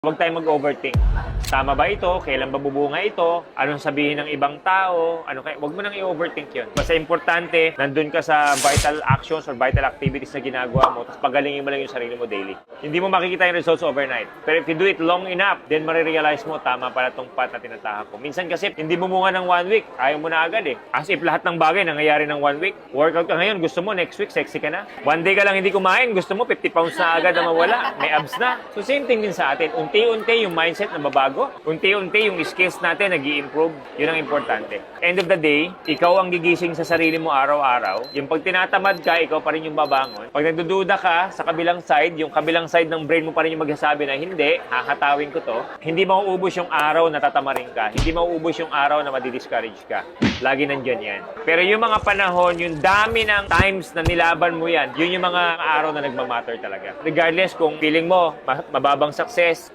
Huwag tayong mag-overthink. Tama ba ito? Kailan ba bubunga ito? Anong sabihin ng ibang tao? Huwag mo nang i-overthink yun. Basta importante, nandun ka sa vital actions or vital activities na ginagawa mo, tapos pagalingin mo lang yung sarili mo daily. Hindi mo makikita yung results overnight. Pero if you do it long enough, then marirealize mo, tama pala tong path na tinatahak ko. Minsan kasi, hindi bumunga ng 1 week. Ayaw mo na agad eh. As if lahat ng bagay nangyayari ng 1 week. Workout ka ngayon, gusto mo next week, sexy ka na. 1 day ka lang hindi kumain, gusto mo 50 pounds na agad na mawala. May abs na. So same thing din sa atin. Unti-unti yung mindset na mabago. Unti-unti yung skills natin nag-i-improve. Yun ang importante. End of the day, ikaw ang gigising sa sarili mo araw-araw. Yung pag tinatamad ka, ikaw pa rin yung babangon. Pag nagdududa ka sa kabilang side, yung kabilang side ng brain mo pa rin yung magsasabi na hindi, hakatawin ko to. Hindi mauubos yung araw na tatamarin ka. Hindi mauubos yung araw na madi-discourage ka. Lagi nandyan yan. Pero yung mga panahon, yung dami ng times na nilaban mo yan, yun yung mga araw na nagmamatter talaga. Regardless kung feeling mo mababang success,